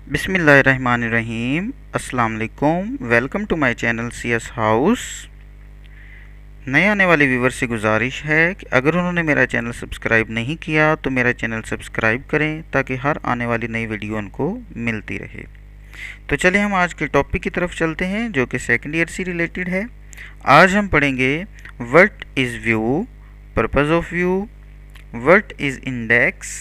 बिस्मिल्लाहिर्रहमानिर्रहीम। अस्सलाम वालेकुम। Welcome to my channel CS house. नए आने वाले व्यूवर से गुजारिश है कि अगर उन्होंने मेरा चैनल सब्सक्राइब नहीं किया तो मेरा चैनल सब्सक्राइब करें ताकि हर आने वाली नई वीडियो उनको मिलती रहे। तो चलिए हम आज के टॉपिक की तरफ चलते हैं जो कि सेकेंड ईयर से रिलेटेड है। आज हम पढ़ेंगे what is view, purpose of view, what is index,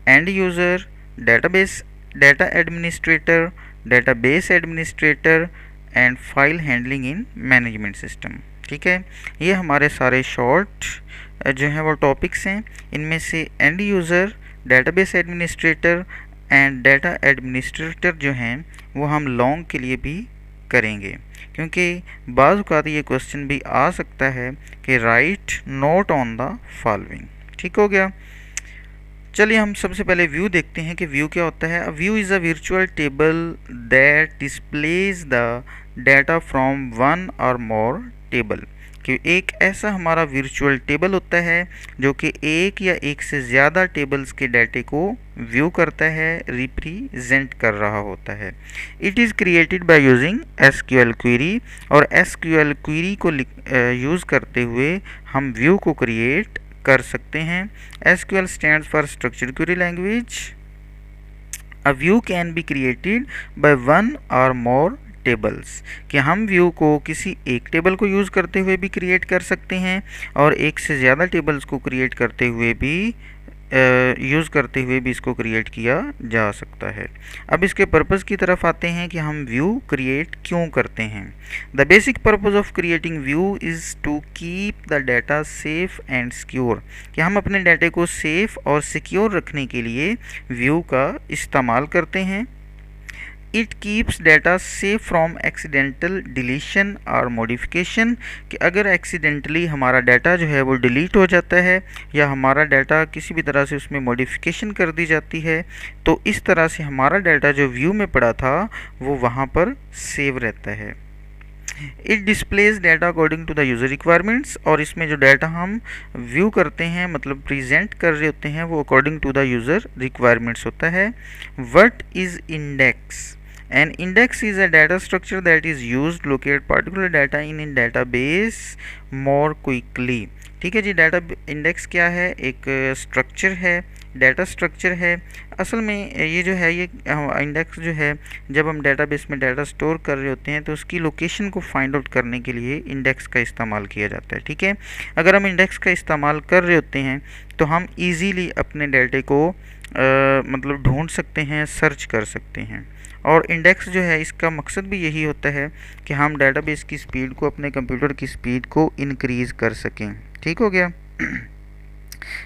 end user, database, data administrator, database administrator and file handling in management system. ठीक है, ये हमारे सारे शॉर्ट जो हैं वो टॉपिक्स हैं। इनमें से end user, database administrator and data administrator जो हैं वो हम लॉन्ग के लिए भी करेंगे, क्योंकि बाज़ औक़ात ये क्वेश्चन भी आ सकता है कि right note on the following. ठीक हो गया। चलिए हम सबसे पहले व्यू देखते हैं कि व्यू क्या होता है। View is a virtual table that displays the data from one और मोर टेबल। कि एक ऐसा हमारा वर्चुअल टेबल होता है जो कि एक या एक से ज़्यादा टेबल्स के डाटे को व्यू करता है, रिप्रेजेंट कर रहा होता है। It is created by using SQL query, और SQL क्वेरी को यूज़ करते हुए हम व्यू को क्रिएट कर सकते हैं। SQL stands for Structured Query Language. A view can be created by one or more tables। कि हम व्यू को किसी एक टेबल को यूज़ करते हुए भी क्रिएट कर सकते हैं और एक से ज़्यादा टेबल्स को क्रिएट करते हुए भी यूज़ करते हुए भी इसको क्रिएट किया जा सकता है। अब इसके पर्पज़ की तरफ आते हैं कि हम व्यू क्रिएट क्यों करते हैं। The basic purpose of creating view is to keep the data safe and secure. कि हम अपने डाटे को सेफ और सिक्योर रखने के लिए व्यू का इस्तेमाल करते हैं। It keeps data safe from accidental deletion और मॉडिफिकेशन। कि अगर एक्सीडेंटली हमारा डाटा जो है वो डिलीट हो जाता है या हमारा डाटा किसी भी तरह से उसमें मॉडिफिकेशन कर दी जाती है तो इस तरह से हमारा डाटा जो व्यू में पड़ा था वो वहाँ पर सेव रहता है। It displays data according to the user requirements. और इसमें जो डाटा हम व्यू करते हैं मतलब प्रेजेंट कर रहे होते हैं वो according to the user requirements होता है। What is index? An index is a data structure that is used to locate particular data in database more quickly। ठीक है जी, डाटा इंडेक्स क्या है? एक स्ट्रक्चर है, डाटा स्ट्रक्चर है। असल में ये जो है ये इंडेक्स जो है जब हम डाटाबेस में डाटा स्टोर कर रहे होते हैं तो उसकी लोकेशन को फाइंड आउट करने के लिए इंडेक्स का इस्तेमाल किया जाता है। ठीक है, अगर हम इंडेक्स का इस्तेमाल कर रहे होते हैं तो हम इजीली अपने डाटे को मतलब ढूंढ सकते हैं, सर्च कर सकते हैं। और इंडेक्स जो है इसका मकसद भी यही होता है कि हम डाटाबेस की स्पीड को, अपने कंप्यूटर की स्पीड को इंक्रीज़ कर सकें। ठीक हो गया।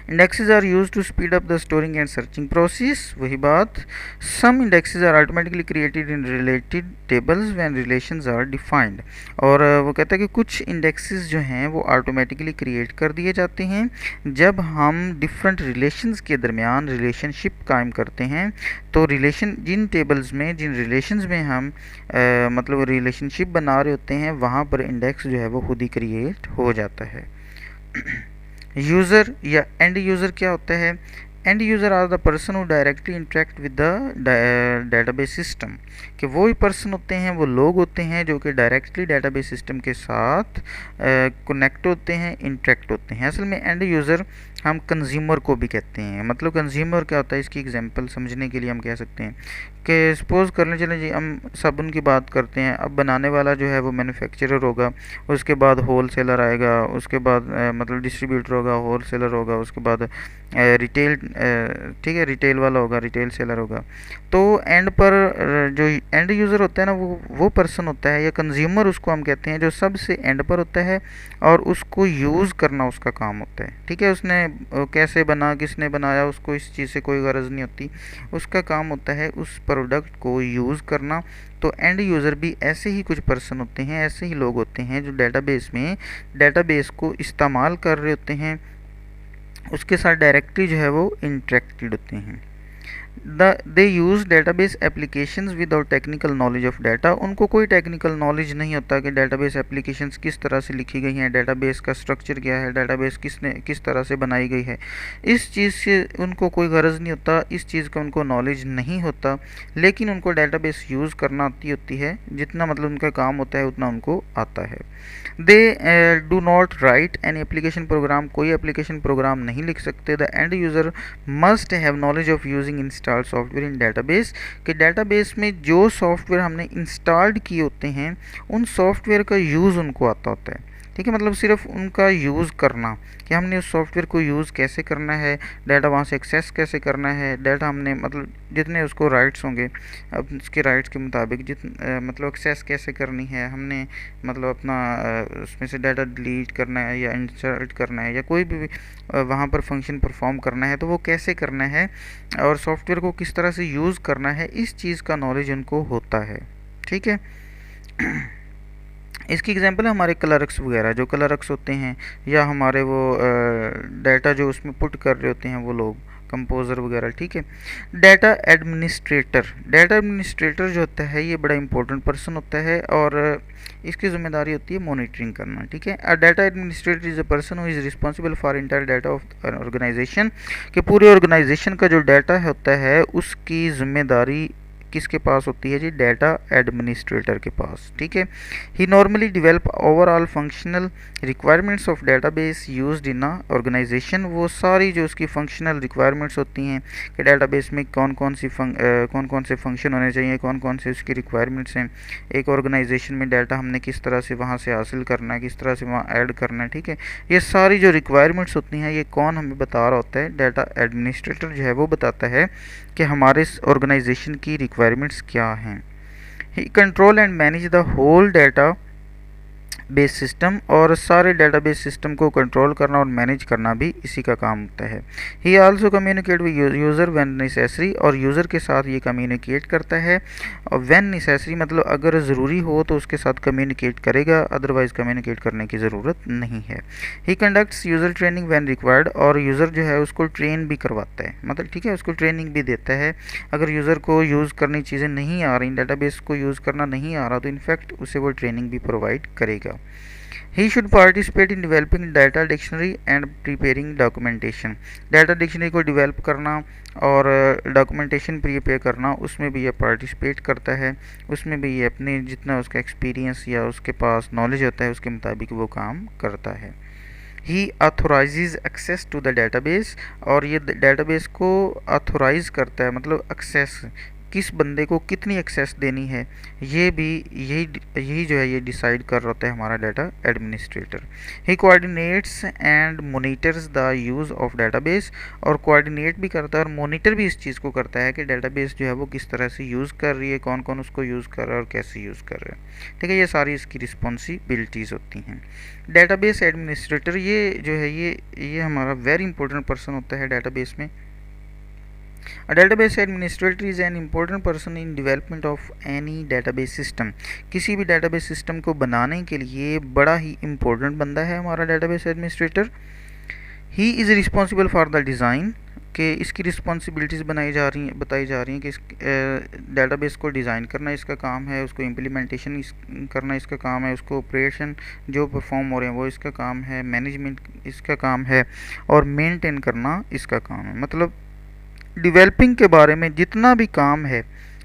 Indexes are use to speed up the storing and searching process. वही बात, some indexes are automatically created in related tables when relations are defined. और वो कहता है कि कुछ इंडेक्सेस जो हैं वो ऑटोमेटिकली क्रिएट कर दिए जाते हैं जब हम डिफरेंट रिलेशंस के दरमियान रिलेशनशिप कायम करते हैं। तो रिलेशन जिन टेबल्स में, जिन रिलेशंस में हम मतलब रिलेशनशिप बना रहे होते हैं वहाँ पर इंडेक्स जो है वो खुद ही क्रिएट हो जाता है। यूज़र या एंड यूज़र क्या होता है? End user are the person who directly interact with the database system. कि वो ही पर्सन होते हैं, वो लोग होते हैं जो कि डायरेक्टली डाटाबेस सिस्टम के साथ कनेक्ट होते हैं, इंटरेक्ट होते हैं। असल में एंड यूज़र हम कंज्यूमर को भी कहते हैं। मतलब कंज्यूमर क्या होता है, इसकी एग्जांपल समझने के लिए हम कह सकते हैं कि सपोज़ कर लें, चलें जी हम साबुन की बात करते हैं। अब बनाने वाला जो है वो मैन्युफैक्चरर होगा, उसके बाद होल सेलर आएगा, उसके बाद मतलब डिस्ट्रीब्यूटर होगा, होल सेलर होगा, उसके बाद रिटेल, ठीक है, रिटेल वाला होगा, रिटेल सेलर होगा। तो एंड पर जो एंड यूज़र होता है ना वो पर्सन होता है या कंज्यूमर उसको हम कहते हैं जो सबसे एंड पर होता है और उसको यूज़ करना उसका काम होता है। ठीक है, उसने कैसे बना, किसने बनाया, उसको इस चीज़ से कोई गरज नहीं होती, उसका काम होता है उस प्रोडक्ट को यूज़ करना। तो एंड यूज़र भी ऐसे ही कुछ पर्सन होते हैं, ऐसे ही लोग होते हैं जो डाटाबेस में डाटाबेस को इस्तेमाल कर रहे होते हैं, उसके साथ डायरेक्टली जो है वो इंटरेक्टेड होते हैं। They use database applications without technical knowledge of data. उनको कोई टेक्निकल नॉलेज नहीं होता कि डेटाबेस एप्लीकेशंस किस तरह से लिखी गई हैं, डेटाबेस का स्ट्रक्चर क्या है, डेटाबेस किस तरह से बनाई गई है। इस चीज़ से उनको कोई गरज नहीं होता, इस चीज़ का उनको नॉलेज नहीं होता, लेकिन उनको डेटाबेस यूज़ करना आती होती है। जितना मतलब उनका काम होता है उतना उनको आता है। They do not right an application program, कोई एप्लीकेशन प्रोग्राम नहीं लिख सकते। The end user must have knowledge of using installed software in database, कि डेटाबेस में जो सॉफ्टवेयर हमने इंस्टॉल्ड किए होते हैं उन सॉफ्टवेयर का यूज़ उनको आता होता है। ठीक है, मतलब सिर्फ उनका यूज़ करना कि हमने उस सॉफ्टवेयर को यूज़ कैसे करना है, डाटा वहाँ से एक्सेस कैसे करना है, डाटा हमने मतलब जितने उसको राइट्स होंगे अब उसके राइट्स के मुताबिक मतलब एक्सेस कैसे करनी है हमने, मतलब अपना उसमें से डाटा डिलीट करना है या इंसर्ट करना है या कोई भी वहाँ पर फंक्शन परफॉर्म करना है तो वो कैसे करना है और सॉफ्टवेयर को किस तरह से यूज़ करना है, इस चीज़ का नॉलेज उनको होता है। ठीक है। इसकी एग्जांपल है हमारे क्लर्क्स वगैरह, जो क्लर्क्स होते हैं या हमारे वो डाटा जो उसमें पुट कर रहे होते हैं वो लोग, कंपोज़र वगैरह। ठीक है। डाटा एडमिनिस्ट्रेटर जो होता है ये बड़ा इंपॉर्टेंट पर्सन होता है और इसकी ज़िम्मेदारी होती है मॉनिटरिंग करना। ठीक है। A data administrator is a person who is responsible for entire data of an organization, कि पूरे ऑर्गेनाइजेशन का जो डाटा होता है उसकी ज़िम्मेदारी किसके पास होती है जी, डाटा एडमिनिस्ट्रेटर के पास। ठीक है। He normally develop overall functional requirements of database used in organisation, वो सारी जो उसकी फंक्शनल रिक्वायरमेंट्स होती हैं कि डेटाबेस में कौन कौन से फंक्शन होने चाहिए, कौन कौन से उसकी रिक्वायरमेंट्स हैं, एक ऑर्गेनाइजेशन में डाटा हमने किस तरह से वहाँ से हासिल करना है, किस तरह से वहाँ ऐड करना है। ठीक है। ये सारी जो रिक्वायरमेंट्स होती हैं ये कौन हमें बता रहा होता है, डाटा एडमिनिस्ट्रेटर जो है वो बताता है कि हमारे ऑर्गेनाइजेशन की रिक्वायरमेंट्स क्या हैं। He control and manage the whole data base system, और सारे डेटाबेस सिस्टम को कंट्रोल करना और मैनेज करना भी इसी का काम होता है। ही also communicate with user when necessary, और यूज़र के साथ ये कम्युनिकेट करता है। और व्हेन नेसेसरी मतलब अगर ज़रूरी हो तो उसके साथ कम्युनिकेट करेगा, अदरवाइज़ कम्युनिकेट करने की ज़रूरत नहीं है। He conducts user training when required, और यूज़र जो है उसको ट्रेन भी करवाता है, मतलब ठीक है उसको ट्रेनिंग भी देता है। अगर यूज़र को यूज़ करनी चीज़ें नहीं आ रही, डेटाबेस को यूज़ करना नहीं आ रहा, तो इनफैक्ट उसे वो ट्रेनिंग भी प्रोवाइड करेगा। He should participate in developing data dictionary and preparing documentation. Data dictionary को डेवलप करना और डॉक्यूमेंटेशन प्रिपेयर करना, उसमें भी ये पार्टिसिपेट करता है, उसमें भी ये अपने जितना उसका एक्सपीरियंस या उसके पास नॉलेज होता है उसके मुताबिक वो काम करता है। He authorises access to the database, और ये डेटाबेस को ऑथोराइज करता है, मतलब एक्सेस किस बंदे को कितनी एक्सेस देनी है, ये भी यही जो है ये डिसाइड कर रहा होता है हमारा data administrator. He coordinates and monitors the use of database, और कोऑर्डिनेट भी करता है और मोनिटर भी इस चीज़ को करता है कि डेटाबेस जो है वो किस तरह से यूज़ कर रही है, कौन कौन उसको यूज़ कर रहा है और कैसे यूज़ कर रहा है। ठीक है, ये सारी इसकी रिस्पॉन्सिबिलिटीज़ होती हैं। डेटाबेस एडमिनिस्ट्रेटर ये जो है ये हमारा वेरी इंपॉर्टेंट पर्सन होता है डेटाबेस में। A database administrator is an important person in development of any database system. किसी भी database system को बनाने के लिए बड़ा ही important बंदा है हमारा database administrator. He is responsible for the design, कि इसकी रिस्पॉन्सिबिलिटीज़ बताई जा रही हैं कि इस डेटाबेस को डिज़ाइन करना इसका काम है, उसको इम्प्लीमेंटेशन करना इसका काम है, उसको ऑपरेशन जो परफॉर्म हो रहे हैं वो इसका काम है, मैनेजमेंट इसका काम है और मेंटेन करना इसका काम है। मतलब डेवलपिंग के बारे में जितना भी काम है,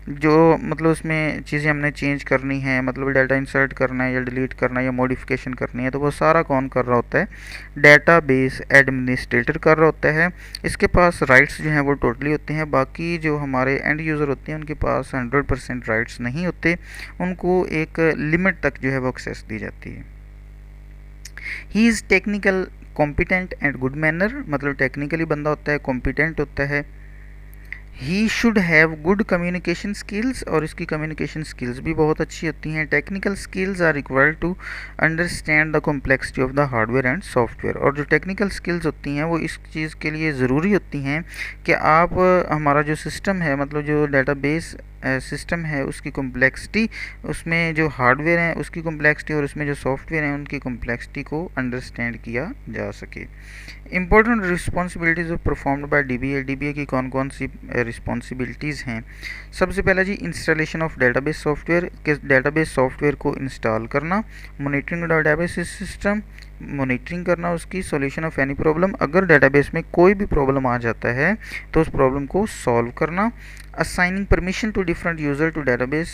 जो मतलब उसमें चीज़ें हमने चेंज करनी है, मतलब डाटा इंसर्ट करना है या डिलीट करना है या मॉडिफिकेशन करनी है, तो वो सारा कौन कर रहा होता है, डेटाबेस एडमिनिस्ट्रेटर कर रहा होता है। इसके पास राइट्स जो हैं वो टोटली होते हैं, बाकी जो हमारे एंड यूज़र होते हैं उनके पास 100% राइट्स नहीं होते, उनको एक लिमिट तक जो है वो एक्सेस दी जाती है। He is technical competent and good manner, मतलब टेक्निकली बंदा होता है, कॉम्पिटेंट होता है। He should have good communication skills, और इसकी कम्युनिकेशन स्किल्स भी बहुत अच्छी होती हैं। Technical skills are required to understand the complexity of the hardware and software, और जो टेक्निकल स्किल्स होती हैं वो इस चीज़ के लिए ज़रूरी होती हैं कि आप हमारा जो सिस्टम है, मतलब जो डेटाबेस सिस्टम है उसकी कॉम्प्लेक्सिटी, उसमें जो हार्डवेयर है उसकी कॉम्प्लेक्सिटी और उसमें जो सॉफ्टवेयर है उनकी कॉम्प्लेक्सिटी को अंडरस्टैंड किया जा सके। Important responsibilities of performed by dBA की कौन कौन सी रिस्पॉन्सिबिलिटीज़ हैं। सबसे पहला जी इंस्टॉलेशन ऑफ डेटाबेस सॉफ्टवेयर, के डेटाबेस सॉफ्टवेयर को इंस्टॉल करना, मॉनिटरिंग डेटाबेस सिस्टम, मॉनिटरिंग करना उसकी, सॉल्यूशन ऑफ एनी प्रॉब्लम, अगर डेटाबेस में कोई भी प्रॉब्लम आ जाता है तो उस प्रॉब्लम को सॉल्व करना, assigning permission to different user to database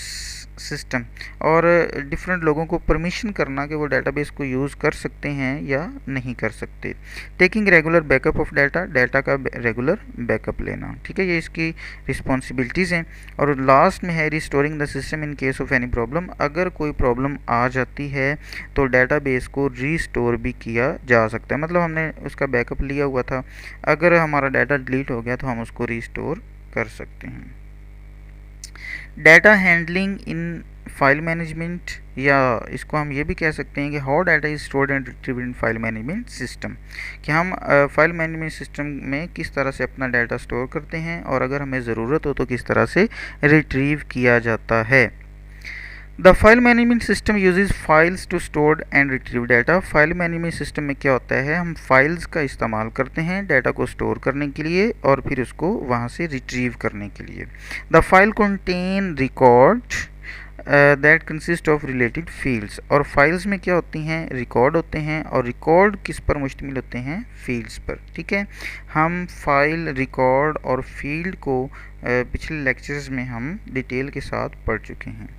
system, और डिफरेंट लोगों को परमिशन करना कि वो डेटाबेस को यूज़ कर सकते हैं या नहीं कर सकते, taking regular backup of data का रेगुलर बैकअप लेना, ठीक है, ये इसकी रिस्पॉन्सिबिलिटीज़ हैं। और लास्ट में है restoring the system in case of any problem, अगर कोई प्रॉब्लम आ जाती है तो डेटाबेस को रीस्टोर भी किया जा सकता है, मतलब हमने उसका बैकअप लिया हुआ था, अगर हमारा डाटा डिलीट हो गया तो हम उसको रीस्टोर कर सकते हैं। Data handling in file management, या इसको हम ये भी कह सकते हैं कि how data is stored and retrieved in file management system, कि हम फाइल मैनेजमेंट सिस्टम में किस तरह से अपना डाटा स्टोर करते हैं और अगर हमें ज़रूरत हो तो किस तरह से रिट्रीव किया जाता है। The file management system uses files to store and retrieve data, file management system में क्या होता है, हम फाइल्स का इस्तेमाल करते हैं डाटा को स्टोर करने के लिए और फिर उसको वहाँ से रिट्रीव करने के लिए। The file contain record that consist of related fields, और फाइल्स में क्या होती हैं, रिकॉर्ड होते हैं, और रिकॉर्ड किस पर मुश्तमिल होते हैं, फील्ड्स पर, ठीक है। हम फाइल, रिकॉर्ड और फील्ड को पिछले लेक्चर्स में हम डिटेल के साथ पढ़ चुके हैं।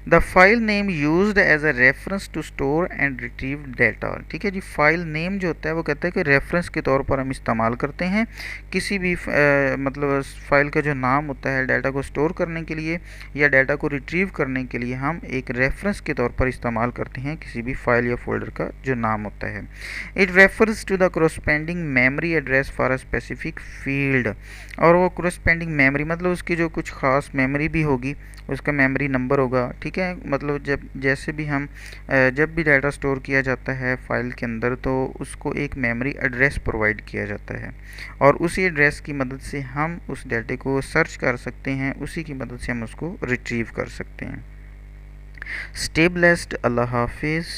The file name used as a reference to store and retrieve data, ठीक है जी, फाइल नेम जो होता है वो कहता है कि रेफरेंस के तौर पर हम इस्तेमाल करते हैं किसी भी मतलब फाइल का जो नाम होता है डाटा को स्टोर करने के लिए या डाटा को रिट्रीव करने के लिए हम एक रेफरेंस के तौर पर इस्तेमाल करते हैं किसी भी फाइल या फोल्डर का जो नाम होता है। It refers to the corresponding memory address for a specific field, और वो कोरस्पेंडिंग मेमोरी मतलब उसकी जो कुछ खास मेमोरी भी होगी, उसका मेमोरी नंबर होगा, ठीक है, मतलब जब जैसे भी हम जब भी डाटा स्टोर किया जाता है फाइल के अंदर तो उसको एक मेमोरी एड्रेस प्रोवाइड किया जाता है और उसी एड्रेस की मदद से हम उस डाटे को सर्च कर सकते हैं, उसी की मदद से हम उसको रिट्रीव कर सकते हैं। स्टे ब्लेस्ड, अल्लाह हाफिज़।